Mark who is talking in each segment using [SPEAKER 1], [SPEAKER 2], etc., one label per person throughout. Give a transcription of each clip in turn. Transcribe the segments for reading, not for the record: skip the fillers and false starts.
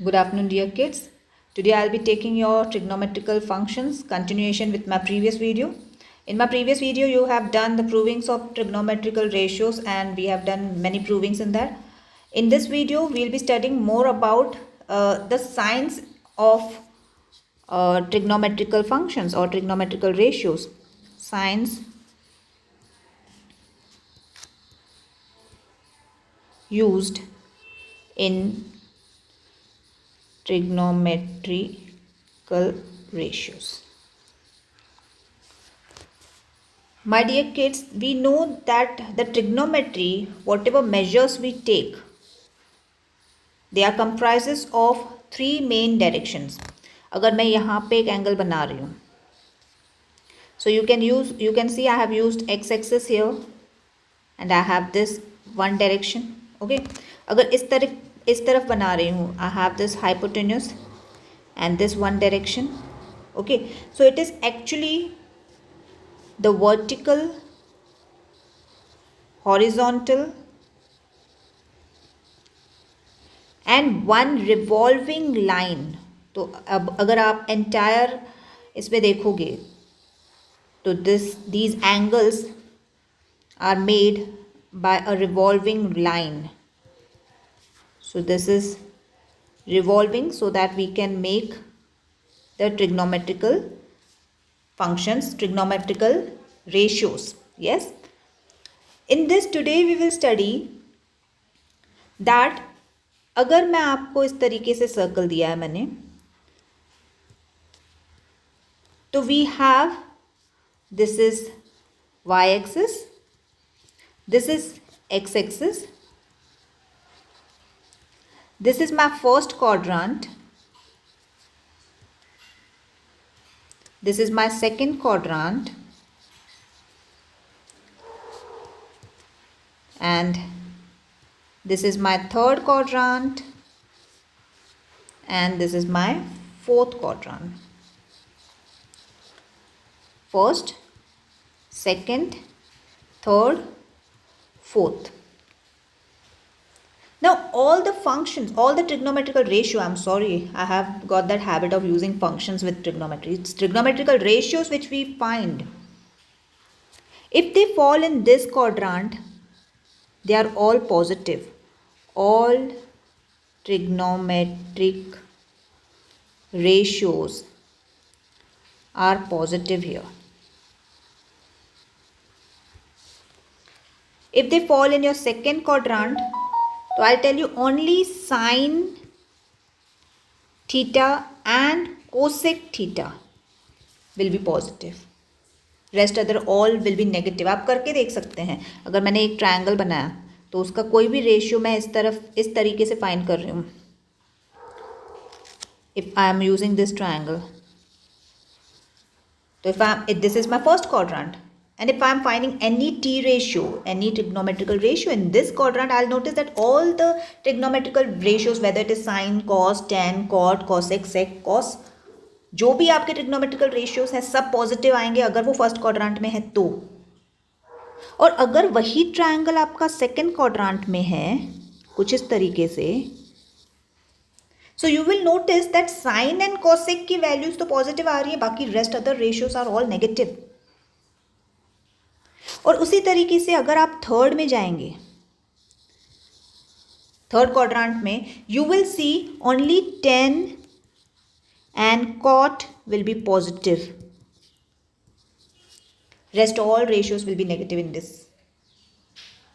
[SPEAKER 1] Good afternoon, dear kids. Today I'll be taking your trigonometrical functions continuation with my previous video. In my previous video, you have done the provings of trigonometrical ratios and we have done many provings in that. In this video, we'll be studying more about the signs of trigonometrical functions or trigonometrical ratios. Signs used in trigonometrical ratios. My dear kids, we know that the trigonometry, whatever measures we take, they are comprises of three main directions. अगर मैं यहाँ पे एक angle बना रही हूँ, so you can see I have used x-axis here and I have this one direction. Okay, अगर इस तरफ बना रही हूँ, I have this hypotenuse and this one direction. Okay, so it is actually the vertical, horizontal and one revolving line. तो अब अगर आप entire इसमें देखोगे तो these angles are made by a revolving line. So this is revolving so that we can make the trigonometrical functions, trigonometrical ratios. Yes. In this today we will study that अगर मैं आपको इस तरीके से circle दिया है मैंने, तो we have this is y axis, this is x axis, this is my first quadrant, this is my second quadrant, and this is my third quadrant, and this is my fourth quadrant. First, second, third, fourth. Now all the functions, all the trigonometrical ratio, I'm sorry, I have got that habit of using functions with trigonometry. It's trigonometrical ratios which we find. If they fall in this quadrant, they are all positive. All trigonometric ratios are positive here. If they fall in your second quadrant, so I'll tell you only sine theta and cosec theta will be positive. Rest other all will be negative. आप करके देख सकते हैं. अगर मैंने एक triangle बनाया तो उसका कोई भी रेशियो मैं इस तरीके से फाइंड कर रही हूँ. If I am using this triangle, so if this is my first quadrant, and if I am finding any t ratio, any trigonometrical ratio in this quadrant, I'll notice that all the trigonometrical ratios, whether it is sine, cos, tan, cot, cosec, sec, cos, जो भी आपके trigonometrical ratios हैं सब positive आएंगे अगर वो first quadrant में है तो. और अगर वही ट्रायंगल आपका सेकंड क्वाड्रेंट में है कुछ इस तरीके से, so you will notice that sine and cosec की वैल्यूज तो पॉजिटिव आ रही है, बाकी rest other ratios are all negative. और उसी तरीके से अगर आप थर्ड में जाएंगे, थर्ड क्वाड्रेंट में, you will see only 10 and cot will be positive. Rest all ratios will be negative in this.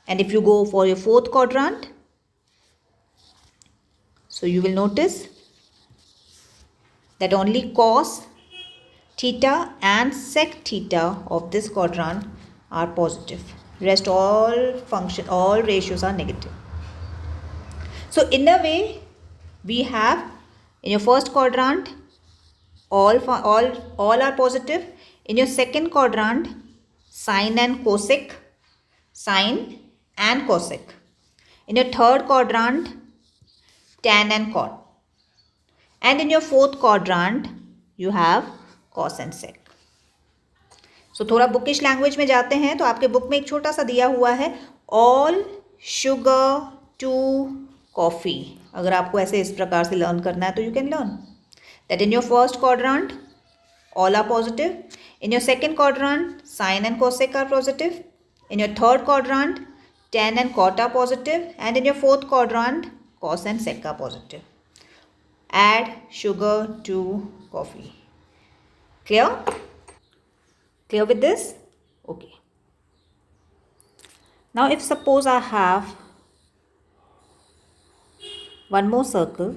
[SPEAKER 1] And if you go for your fourth quadrant, so you will notice that only cos theta and sec theta of this quadrant are positive. Rest all ratios are negative. So in a way, we have in your first quadrant all are positive. In your second quadrant, sine and cosec, sine and cosec. In your third quadrant, tan and cot. And in your fourth quadrant, you have cos and sec. So थोड़ा bookish language में जाते हैं तो आपके book में एक छोटा सा दिया हुआ है, all sugar to कॉफ़ी। अगर आपको ऐसे इस प्रकार से लर्न करना है तो you can learn that in your first quadrant all are positive. In your second quadrant, sine and cosec are positive. In your third quadrant, tan and cot are positive. And in your fourth quadrant, cos and sec are positive. Add sugar to coffee. Clear? Clear with this? Okay. Now if suppose I have one more circle,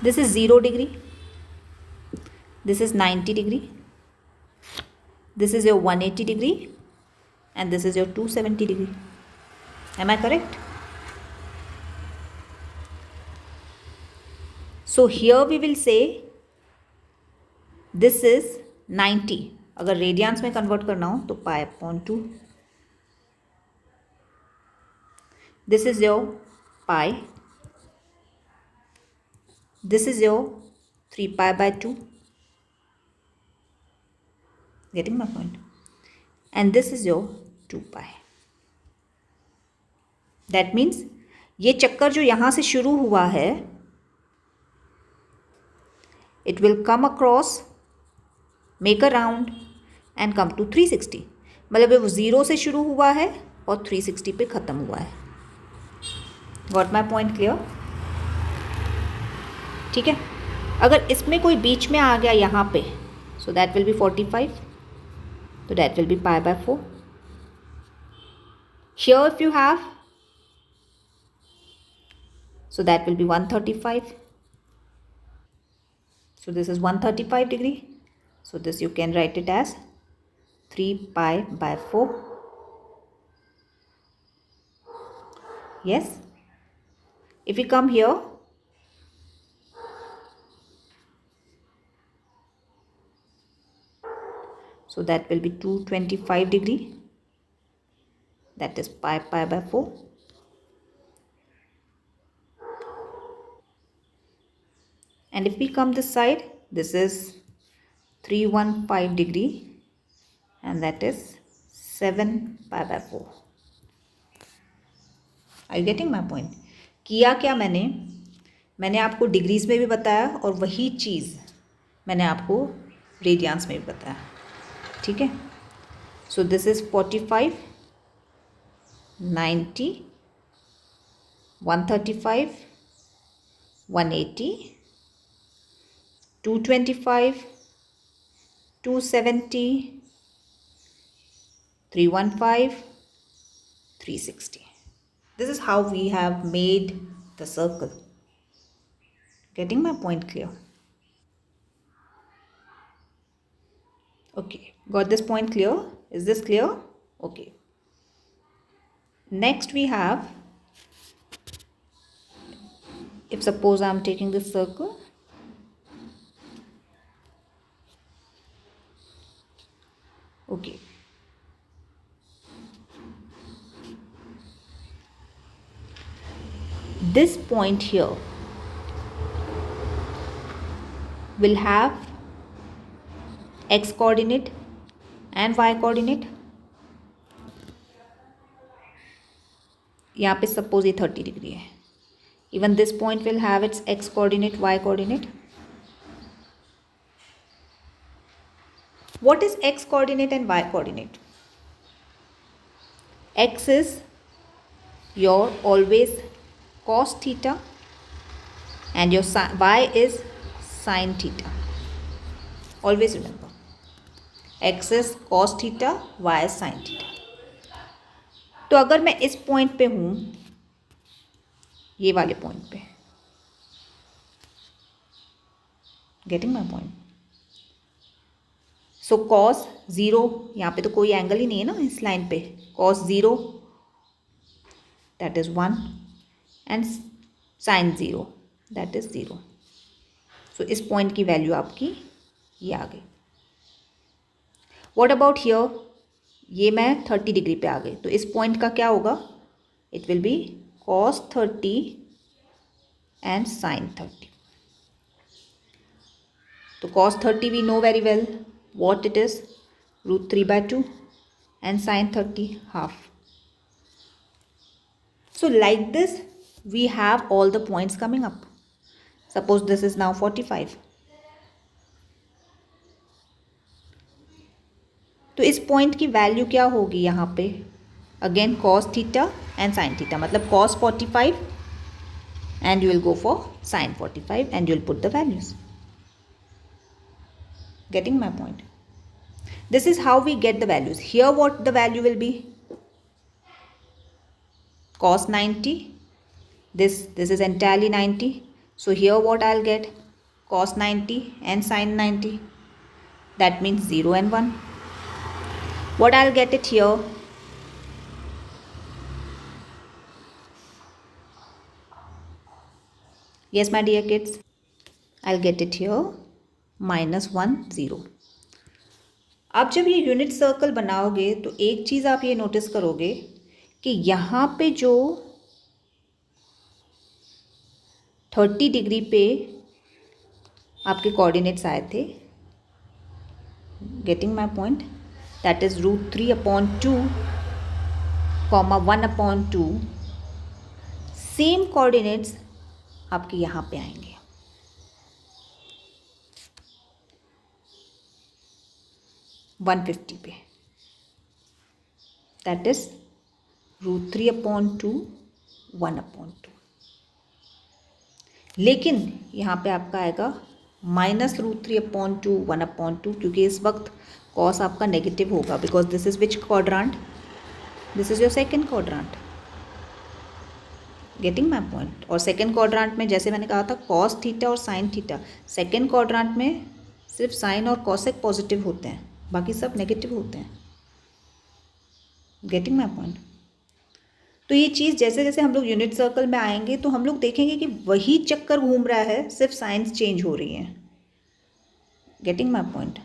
[SPEAKER 1] this is 0 degree, this is 90 degree, this is your 180 degree, and this is your 270 degree. Am I correct? So here we will say this is 90. अगर radiance में convert करना हो तो pi upon 2. This is your pi. This is your 3 pi by 2. Getting my point? And this is your 2 pi. That means ये चक्कर जो यहाँ से शुरू हुआ है it will come across, make a round and come to 360. मतलब वो 0 से शुरू हुआ है और 360 पे ख़त्म हुआ है. Got my point clear? ठीक है. अगर इसमें कोई बीच में आ गया यहाँ पे so that will be 45. So that will be pi by 4. Here if you have, so that will be 135. So this is 135 degree. So this you can write it as 3 pi by 4. Yes. If we come here, so that will be 225 degree. That is pi by 4. And if we come this side, this is 315 degree and that is 7 pi by 4. Are you getting my point? किया क्या मैंने आपको degrees में भी बताया और वही चीज़ मैंने आपको रेडियंस में भी बताया. ठीक है. So this is 45, 90, 135, 180, 225, 270, 315, 360. This is how we have made the circle. Getting my point clear? Okay, got this point clear? Is this clear? Okay. Next we have, if suppose I am taking this circle, okay. This point here will have x coordinate and y coordinate. यहाँ पे suppose ये 30 degree है. Even this point will have its x coordinate, y coordinate. What is x coordinate and y coordinate? X is your always cos theta and your y is sin theta. Always remember, x is cos theta, y is sin theta. तो अगर मैं इस point पे हूँ, ये वाले point पे, getting my point. So cos 0, यहाँ पे तो कोई एंगल ही नहीं है ना इस लाइन पे. Cos 0 that is 1 and sine 0 that is 0. So इस पॉइंट की वैल्यू आपकी ये आ गई. What about here? ये मैं 30 डिग्री पे आ गई, तो इस पॉइंट का क्या होगा? It will be cos 30 and sin 30. तो cos 30 we know very well what it is, root 3 by 2, and sine 30 half. So like this we have all the points coming up. Suppose this is now 45. तो इस point की value क्या होगी यहाँ पे? Again cos theta and sin theta, मतलब cos 45 and you will go for sin 45 and you will put the values. Getting my point? This is how we get the values. Here what the value will be? Cos 90. This is entirely 90. So here what I'll get? Cos 90 and sin 90. That means 0 and 1. What I'll get it here? Yes, my dear kids. I'll get it here -1 0. अब जब ये unit circle बनाओगे तो एक चीज़ आप ये notice करोगे कि यहाँ पे जो 30 डिग्री पे आपके कोऑर्डिनेट्स आए थे, getting my point, that is √3/2, 1/2, same coordinates आपके यहाँ पे आएंगे. (150) पे, दैट इज √3/2, 1/2. लेकिन यहाँ पे आपका आएगा -√3/2, 1/2, क्योंकि इस वक्त कॉस आपका नेगेटिव होगा, because this is which quadrant? This is your second quadrant. Getting my point? और सेकेंड क्वाड्रांट में जैसे मैंने कहा था कॉस थीटा और साइन थीटा, सेकेंड क्वाड्रांट में सिर्फ साइन और कॉसेक पॉजिटिव होते हैं, बाकी सब नेगेटिव होते हैं. Getting my point? तो ये चीज़ जैसे जैसे हम लोग यूनिट सर्कल में आएंगे तो हम लोग देखेंगे कि वही चक्कर घूम रहा है, सिर्फ साइंस चेंज हो रही हैं. Getting my point?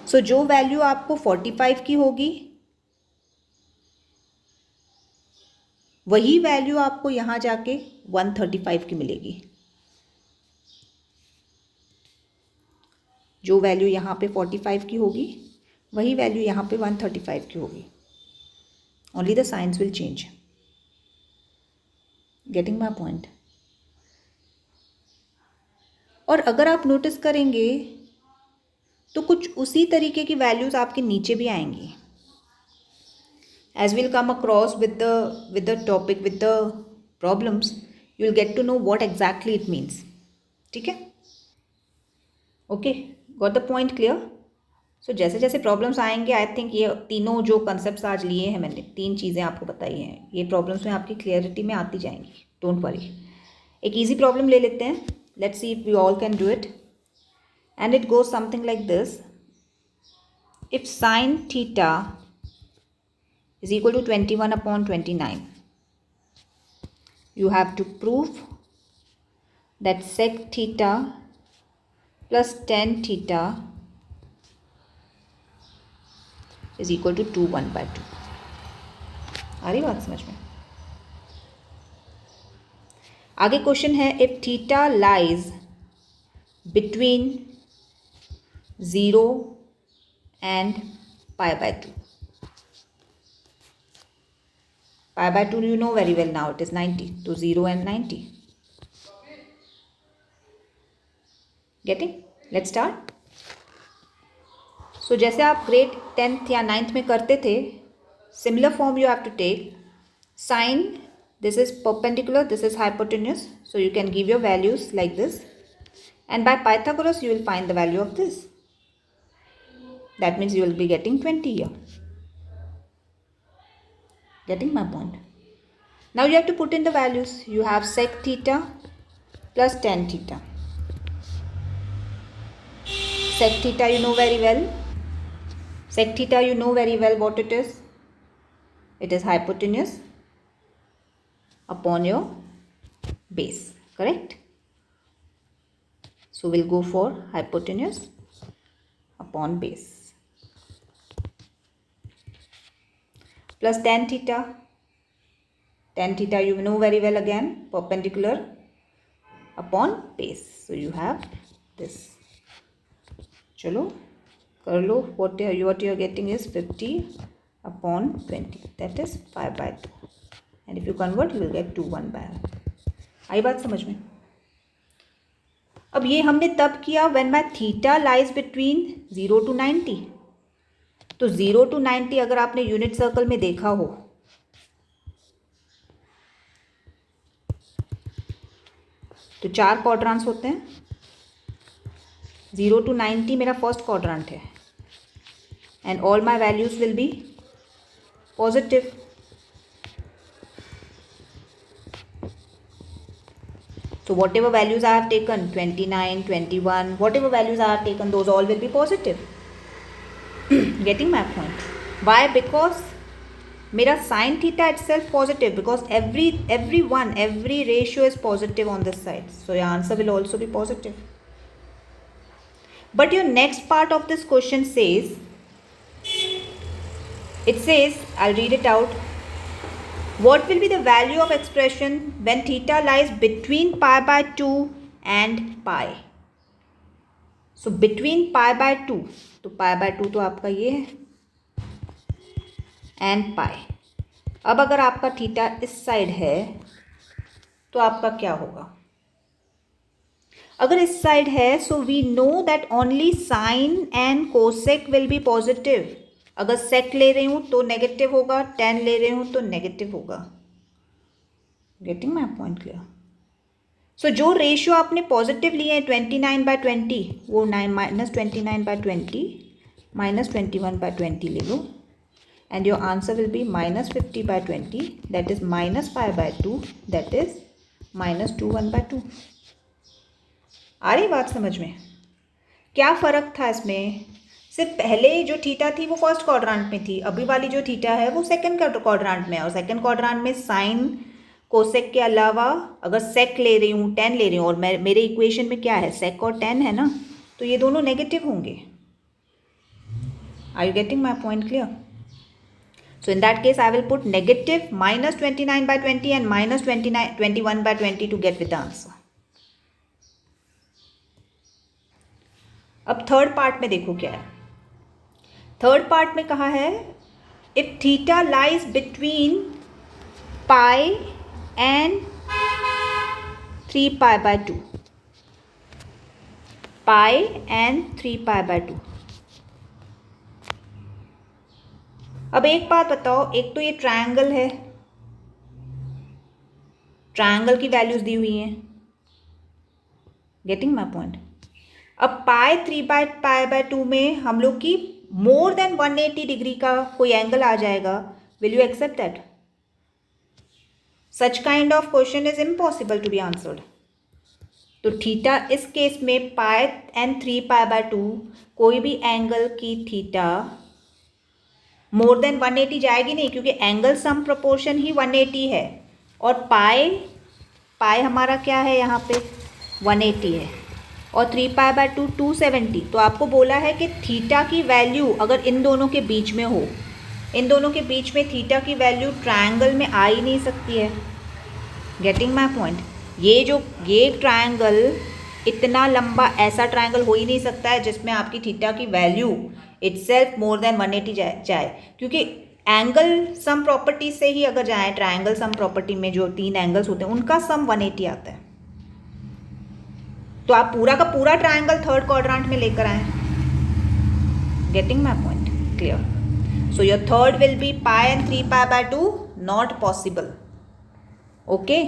[SPEAKER 1] सो जो वैल्यू आपको 45 की होगी वही वैल्यू आपको यहाँ जाके 135 की मिलेगी. जो वैल्यू यहाँ पे 45 की होगी वही वैल्यू यहाँ पे 135 की होगी. Only the science will change. Getting my point? और अगर आप नोटिस करेंगे तो कुछ उसी तरीके की वैल्यूज आपके नीचे भी आएंगी. As we'll come across with the topic, with the problems, you'll get to know what exactly it means. ठीक है? Okay, got the point clear? So जैसे जैसे प्रॉब्लम्स आएंगे, आई थिंक ये तीनों जो कंसेप्ट आज लिए हैं मैंने, 3 चीज़ें आपको बताई हैं, ये प्रॉब्लम्स में आपकी क्लियरिटी में आती जाएंगी. Don't worry. एक ईजी प्रॉब्लम ले लेते हैं. Let's see if we all can do it. And it goes something like this. If sine theta is equal to 21/29, you have to prove that sec theta plus tan theta is equal to 2/1/2. आ रही बात समझ में? आगे question है, if theta lies between 0 and π/2. π/2 you know very well now, it is 90. So 0 and 90. Getting? Let's start. So जैसे आप grade 10th या 9th में करते थे, similar form you have to take. Sine, this is perpendicular, this is hypotenuse. So you can give your values like this. And by Pythagoras you will find the value of this. That means you will be getting 20 here. Getting my point? Now you have to put in the values. You have sec theta plus tan theta. Sec theta you know very well. Sec theta you know very well what it is. It is hypotenuse upon your base. Correct? So we'll go for hypotenuse upon base. Plus tan theta. Tan theta you know very well again, perpendicular upon base. So you have this. Chalo, कर लो. What you are getting is 50 upon 20, that is 5/2, and if you convert you will get 2 1/1. आई बात समझ में? अब ये हमने तब किया when my theta lies between 0 to 90. तो 0 to 90 अगर आपने यूनिट सर्कल में देखा हो तो 4 क्वाड्रेंट्स होते हैं. 0 to 90 मेरा फर्स्ट क्वाड्रेंट है, and all my values will be positive. So whatever values I have taken, 29, 21, whatever values I have taken, those all will be positive. Getting my point? Why? Because मेरा sin theta itself positive, because every ratio is positive on this side. So your answer will also be positive. But your next part of this question says, it says, I'll read it out. What will be the value of expression when theta lies between pi/2 and pi? So between pi/2, तो pi/2 तो आपका ये है, and pi. अब अगर आपका theta इस side है तो आपका क्या होगा? अगर इस साइड है, so we know that only sin and cosec will be positive. अगर सेक ले रही हूँ तो नेगेटिव होगा, टेन ले रही हूँ तो नेगेटिव होगा. Getting my point clear? So जो रेशियो आपने पॉजिटिव लिए हैं 29/20, वो -29/20 -21/20 ले लो, and your answer will be -50/20, that is -5/2, that is -2 1/2. आ रही बात समझ में? क्या फ़र्क था इसमें? सिर्फ पहले जो थीटा थी वो फर्स्ट क्वाड्रेंट में थी, अभी वाली जो थीटा है वो सेकंड क्वाड्रेंट में है, और सेकंड क्वाड्रेंट में साइन कोसेक के अलावा अगर सेक ले रही हूँ, टेन ले रही हूँ, और मेरे इक्वेशन में क्या है, सेक और टेन है ना, तो ये दोनों नेगेटिव होंगे. Are you getting my point clear? So in that case I will put negative -29/20 and -21/20 to get with the answer. अब थर्ड पार्ट में देखो क्या है. थर्ड पार्ट में कहा है, if theta lies between pi and 3π/2, pi and 3π/2. अब एक बात बताओ, एक तो ये ट्रायंगल है, ट्रायंगल की वैल्यूज दी हुई हैं. Getting my point? अब पाई 3π/2 में हम लोग की मोर देन 180 डिग्री का कोई एंगल आ जाएगा. Will you accept that? Such kind of question is impossible to be answered. तो थीटा इस केस में पाई एंड 3π/2, कोई भी एंगल की थीटा मोर देन 180 जाएगी नहीं, क्योंकि एंगल सम प्रोपोर्शन ही 180 है, और पाई हमारा क्या है यहाँ पे 180 है, और 3π/2 270. तो आपको बोला है कि थीटा की वैल्यू अगर इन दोनों के बीच में हो, इन दोनों के बीच में थीटा की वैल्यू ट्रायंगल में आ ही नहीं सकती है. Getting my point? ये ट्रायंगल इतना लंबा ऐसा ट्रायंगल हो ही नहीं सकता है जिसमें आपकी थीटा की वैल्यू इटसेल्फ मोर देन 180 जाए, क्योंकि एंगल सम प्रॉपर्टी से ही अगर जाए, ट्रायंगल सम प्रॉपर्टी में जो 3 एंगल्स होते हैं उनका सम 180 आता है. तो आप पूरा का पूरा ट्रायंगल थर्ड क्वाड्रेंट में लेकर आए. Getting my point clear? So your third will be pi and 3π/2, not possible. Okay.